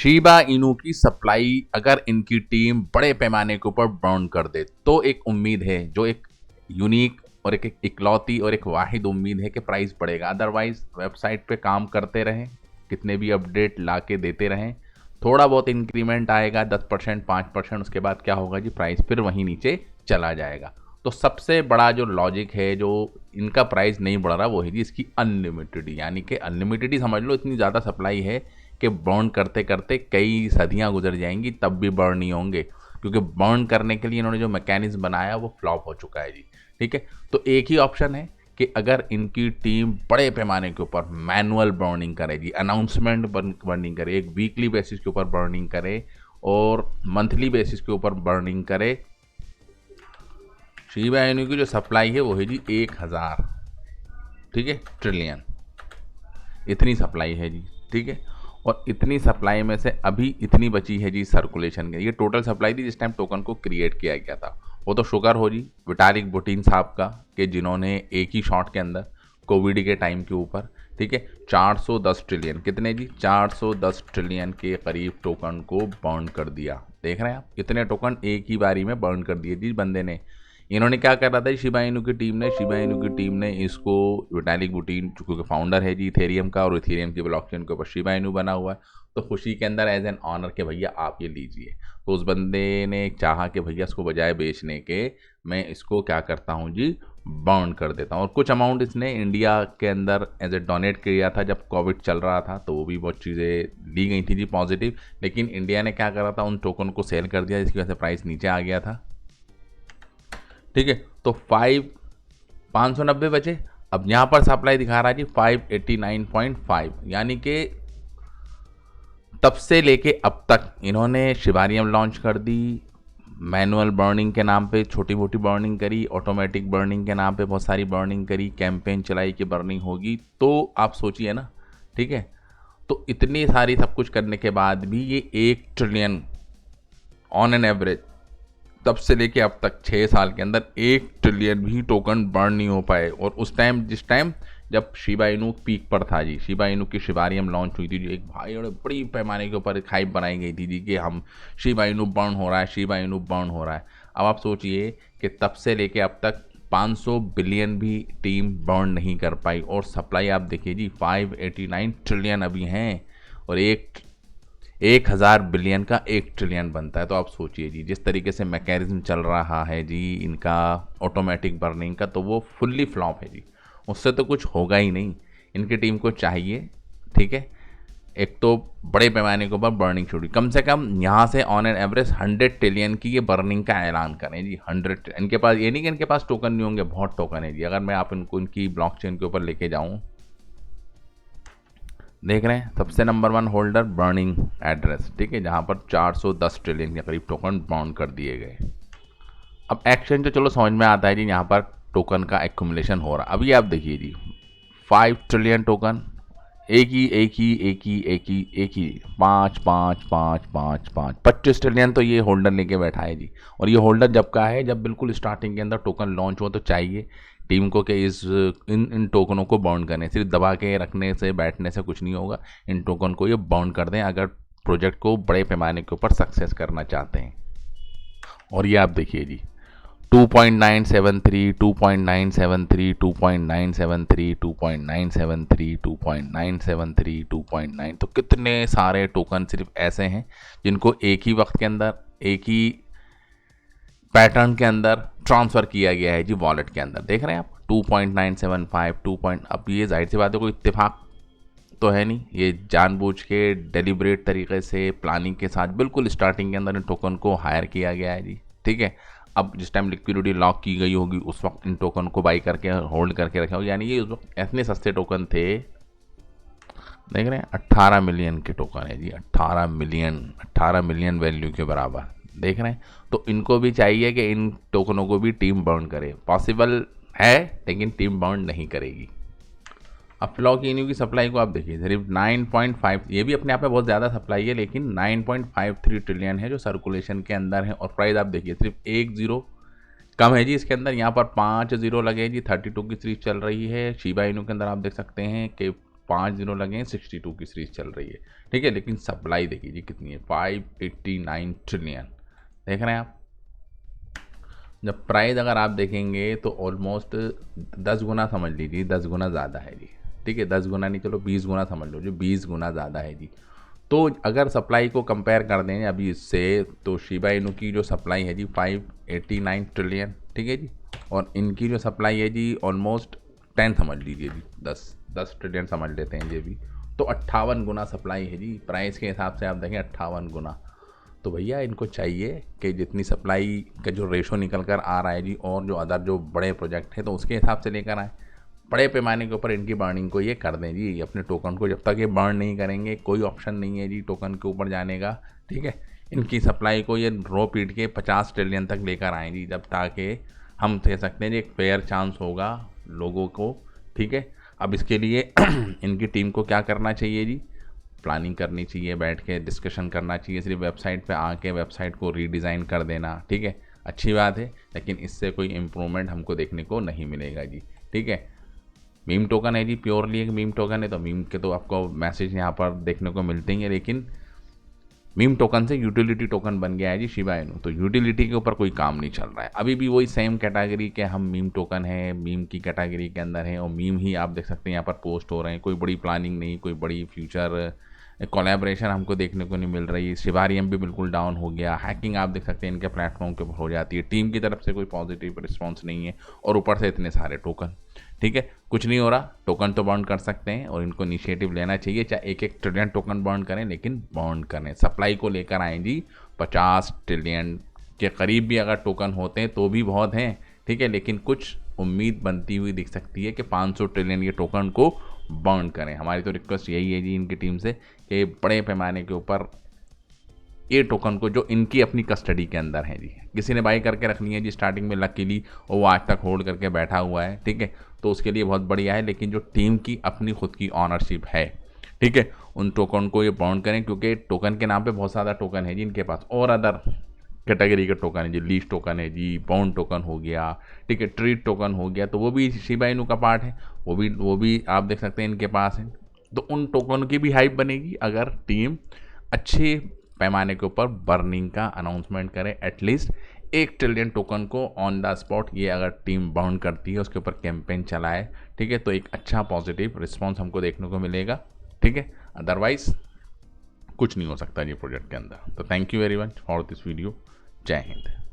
शीबा इनू की सप्लाई अगर इनकी टीम बड़े पैमाने के ऊपर बर्न कर दे तो एक उम्मीद है, जो एक यूनिक और एक इकलौती और एक वाहिद उम्मीद है कि प्राइस बढ़ेगा। अदरवाइज वेबसाइट पे काम करते रहें, कितने भी अपडेट ला के देते रहें, थोड़ा बहुत इंक्रीमेंट आएगा 10% 5%, उसके बाद क्या होगा जी, प्राइस फिर वहीं नीचे चला जाएगा। तो सबसे बड़ा जो लॉजिक है जो इनका प्राइस नहीं बढ़ रहा वो है जी इसकी अनलिमिटेड, यानी कि अनलिमिटेड ही समझ लो, इतनी ज़्यादा सप्लाई है कि बर्न करते करते कई सदियां गुजर जाएंगी तब भी बर्न नहीं होंगे, क्योंकि बर्न करने के लिए इन्होंने जो मैकेनिज्म बनाया वो फ्लॉप हो चुका है जी। ठीक है, तो एक ही ऑप्शन है कि अगर इनकी टीम बड़े पैमाने के ऊपर मैनुअल बर्निंग करे जी, अनाउंसमेंट बर्निंग करे, एक वीकली बेसिस के ऊपर बर्निंग करे और मंथली बेसिस के ऊपर बर्निंग करे। शीबा इनू की जो सप्लाई है वो है जी 1000, ठीक है, ट्रिलियन, इतनी सप्लाई है जी। ठीक है, और इतनी सप्लाई में से अभी इतनी बची है जी सर्कुलेशन के। ये टोटल सप्लाई थी जिस टाइम टोकन को क्रिएट किया गया था। वो तो शुक्र हो जी विटालिक बुटीन साहब का कि जिन्होंने एक ही शॉट के अंदर कोविड के टाइम के ऊपर, ठीक है, 410 ट्रिलियन, कितने जी, 410 ट्रिलियन के करीब टोकन को बर्न कर दिया। देख रहे हैं आप, इतने टोकन एक ही बारी में बर्न कर दिए जी बंदे ने। इन्होंने क्या कर रहा था, शिबा इनू की टीम ने इसको, विटालिक बुटीन क्योंकि फाउंडर है जी इथेरियम का और इथेरियम की ब्लॉकचेन के ऊपर शिबा इनू बना हुआ है, तो खुशी के अंदर एज एन ऑनर के भैया आप ये लीजिए। तो उस बंदे ने चाहा कि भैया इसको बजाय बेचने के मैं इसको क्या करता हूँ जी, बर्न कर देता हूँ। और कुछ अमाउंट इसने इंडिया के अंदर एज ए डोनेट किया था जब कोविड चल रहा था, तो वो भी बहुत चीज़ें ली गई थी जी पॉजिटिव। लेकिन इंडिया ने क्या करा था, उन टोकन को सेल कर दिया जिसकी वजह से प्राइस नीचे आ गया था। ठीक है, तो 590 बचे। अब यहाँ पर सप्लाई दिखा रहा है जी 589.5, यानी कि तब से लेके अब तक इन्होंने शिबारियम लॉन्च कर दी, मैनुअल बर्निंग के नाम पे छोटी मोटी बर्निंग करी, ऑटोमेटिक बर्निंग के नाम पे बहुत सारी बर्निंग करी, कैंपेन चलाई कि बर्निंग होगी। तो आप सोचिए ना, ठीक है, तो इतनी सारी सब कुछ करने के बाद भी ये 1 ट्रिलियन ऑन एन एवरेज तब से लेके अब तक 6 साल के अंदर 1 ट्रिलियन भी टोकन बर्न नहीं हो पाए। और उस टाइम, जिस टाइम जब शिबा इनू पीक पर था जी, शिबा इनू की शिबारियम लॉन्च हुई थी जो एक भाई और बड़ी पैमाने के ऊपर हाइप बनाई गई थी जी कि हम शिबा इनू बर्न हो रहा है, शिबा इनू बर्न हो रहा है। अब आप सोचिए कि तब से लेके अब तक 500 बिलियन भी टीम बर्न नहीं कर पाई, और सप्लाई आप देखिए जी 589 ट्रिलियन अभी हैं, और 1000 बिलियन का 1 ट्रिलियन बनता है। तो आप सोचिए जी जिस तरीके से मैकेनिज्म चल रहा है जी इनका ऑटोमेटिक बर्निंग का, तो वो फुल्ली फ्लॉप है जी, उससे तो कुछ होगा ही नहीं। इनकी टीम को चाहिए, ठीक है, एक तो बड़े पैमाने के ऊपर बर्निंग छोड़ी, कम से कम यहाँ से ऑन एन एवरेज 100 ट्रिलियन की ये बर्निंग का ऐलान करें जी। 100, इनके पास ये नहीं कि इनके पास टोकन नहीं होंगे, बहुत टोकन है जी। अगर मैं आप इनको इनकी ब्लॉकचेन के ऊपर लेके जाऊँ, देख रहे हैं सबसे नंबर 1 होल्डर बर्निंग एड्रेस, ठीक है, जहाँ पर 410 ट्रिलियन के करीब टोकन बर्न कर दिए गए। अब एक्शन तो चलो समझ में आता है जी, यहाँ पर टोकन का एक्यूमुलेशन हो रहा। अभी आप देखिए जी 5 ट्रिलियन टोकन, एक ही 25 ट्रिलियन तो ये होल्डर लेके बैठा है जी। और ये होल्डर जब का है, जब बिल्कुल स्टार्टिंग के अंदर टोकन लॉन्च हो, तो चाहिए टीम को कि इन टोकनों को बाउंड करें। सिर्फ दबा के रखने से, बैठने से कुछ नहीं होगा, इन टोकन को ये बाउंड कर दें अगर प्रोजेक्ट को बड़े पैमाने के ऊपर सक्सेस करना चाहते हैं। और ये आप देखिए जी 2.973, 2.973, 2.973, 2.973, 2.973, 2.9, तो कितने सारे टोकन सिर्फ ऐसे हैं जिनको एक ही वक्त के अंदर, एक ही पैटर्न के अंदर ट्रांसफ़र किया गया है जी वॉलेट के अंदर। देख रहे हैं आप 2.975, 2. अब ये जाहिर सी बात है कोई इत्तेफाक तो है नहीं, ये जानबूझ के डेलिब्रेट तरीके से प्लानिंग के साथ बिल्कुल स्टार्टिंग के अंदर इन टोकन को हायर किया गया है जी। ठीक है, अब जिस टाइम लिक्विडिटी लॉक की गई होगी उस वक्त इन टोकन को बाई करके होल्ड करके रखा होगा, यानी ये उस वक्त इतने सस्ते टोकन थे। देख रहे हैं 18 मिलियन के टोकन है जी, 18 मिलियन वैल्यू के बराबर। देख रहे हैं, तो इनको भी चाहिए कि इन टोकनों को भी टीम बर्न करे। पॉसिबल है लेकिन टीम बर्न नहीं करेगी। अब फ्लॉक इनू की सप्लाई को आप देखिए, सिर्फ 9.5, ये भी अपने आप में बहुत ज़्यादा सप्लाई है, लेकिन 9.53 ट्रिलियन है जो सर्कुलेशन के अंदर है। और प्राइस आप देखिए सिर्फ 1 जीरो कम है जी इसके अंदर, यहाँ पर 5 जीरो लगे जी। 32 की सीरीज चल रही है। शिबा इनू के अंदर आप देख सकते हैं कि 5 दिनों लगे हैं, 62 की सीरीज चल रही है, ठीक है। लेकिन सप्लाई देखिए जी कितनी है, 589 ट्रिलियन, देख रहे हैं आप। जब प्राइस अगर आप देखेंगे तो ऑलमोस्ट 10 गुना समझ लीजिए, 10 गुना ज़्यादा है जी, ठीक है। 10 गुना नहीं, चलो 20 गुना समझ लो, जो 20 गुना ज़्यादा है जी। तो अगर सप्लाई को कंपेयर कर दें अभी इससे, तो शिबा इनू की जो सप्लाई है जी 589 ट्रिलियन, ठीक है जी। और इनकी जो सप्लाई है जी ऑलमोस्ट 10 समझ लीजिए जी, 10 ट्रिलियन समझ लेते हैं ये भी। तो 58 गुना सप्लाई है जी, प्राइस के हिसाब से आप देखें 58 गुना। तो भैया इनको चाहिए कि जितनी सप्लाई का जो रेशो निकल कर आ रहा है जी, और जो अदर जो बड़े प्रोजेक्ट है तो उसके हिसाब से लेकर आए, बड़े पैमाने के ऊपर इनकी बर्निंग को ये कर दें जी। अपने टोकन को जब तक ये बर्न नहीं करेंगे कोई ऑप्शन नहीं है जी टोकन के ऊपर जाने का, ठीक है। इनकी सप्लाई को ये रो पीट के 50 ट्रिलियन तक लेकर आए जी, जब ताकि हम कह सकते हैं जी एक फेयर चांस होगा लोगों को, ठीक है। अब इसके लिए इनकी टीम को क्या करना चाहिए जी, प्लानिंग करनी चाहिए, बैठ के डिस्कशन करना चाहिए। सिर्फ वेबसाइट पे आके वेबसाइट को रीडिज़ाइन कर देना, ठीक है, अच्छी बात है, लेकिन इससे कोई इम्प्रूवमेंट हमको देखने को नहीं मिलेगा जी, ठीक है। मीम टोकन है जी, प्योरली एक मीम टोकन है, तो मीम के तो आपको मैसेज यहाँ पर देखने को मिलते ही हैं, लेकिन मीम टोकन से यूटिलिटी टोकन बन गया है जी शिबा इनू, तो यूटिलिटी के ऊपर कोई काम नहीं चल रहा है अभी भी। वही सेम कैटेगरी के हम मीम टोकन है, मीम की कैटेगरी के अंदर है, और मीम ही आप देख सकते हैं यहाँ पर पोस्ट हो रहे हैं। कोई बड़ी प्लानिंग नहीं, कोई बड़ी फ्यूचर कोलैबोरेशन हमको देखने को नहीं मिल रही। शिबारियम भी बिल्कुल डाउन हो गया, हैकिंग आप देख सकते हैं इनके प्लेटफॉर्म के ऊपर हो जाती है, टीम की तरफ से कोई पॉजिटिव रिस्पॉन्स नहीं है, और ऊपर से इतने सारे टोकन, ठीक है, कुछ नहीं हो रहा। टोकन तो बर्न कर सकते हैं और इनको इनिशिएटिव लेना चाहिए, चाहे 1-1 ट्रिलियन टोकन बर्न करें, लेकिन बर्न करें, सप्लाई को लेकर आएँ जी। 50 ट्रिलियन के करीब भी अगर टोकन होते हैं तो भी बहुत हैं, ठीक है, लेकिन कुछ उम्मीद बनती हुई दिख सकती है कि 500 ट्रिलियन ये टोकन को बर्न करें। हमारी तो रिक्वेस्ट यही है जी इनकी टीम से कि बड़े पैमाने के ऊपर ये टोकन को, जो इनकी अपनी कस्टडी के अंदर है जी, किसी ने बाई करके रखनी है जी स्टार्टिंग में लकीली, और वो आज तक होल्ड करके बैठा हुआ है, ठीक है, तो उसके लिए बहुत बढ़िया है। लेकिन जो टीम की अपनी खुद की ऑनरशिप है, ठीक है, उन टोकन को ये बॉन्ड करें, क्योंकि टोकन के नाम पे बहुत ज़्यादा टोकन है जी इनके पास, और अदर कैटेगरी का टोकन है जी, लीज टोकन है जी, बाउंड टोकन हो गया, ठीक है, ट्रीट टोकन हो गया, तो वो भी शिबा इनू का पार्ट है, वो भी आप देख सकते हैं इनके पास है। तो उन टोकन की भी हाइप बनेगी अगर टीम अच्छे पैमाने के ऊपर बर्निंग का अनाउंसमेंट करे। एटलीस्ट 1 ट्रिलियन टोकन को ऑन द स्पॉट ये अगर टीम बाउंड करती है, उसके ऊपर कैंपेन चलाए, ठीक है, तो एक अच्छा पॉजिटिव रिस्पॉन्स हमको देखने को मिलेगा, ठीक है। अदरवाइज कुछ नहीं हो सकता ये प्रोजेक्ट के अंदर। तो thank you very much for this video. जय हिंद।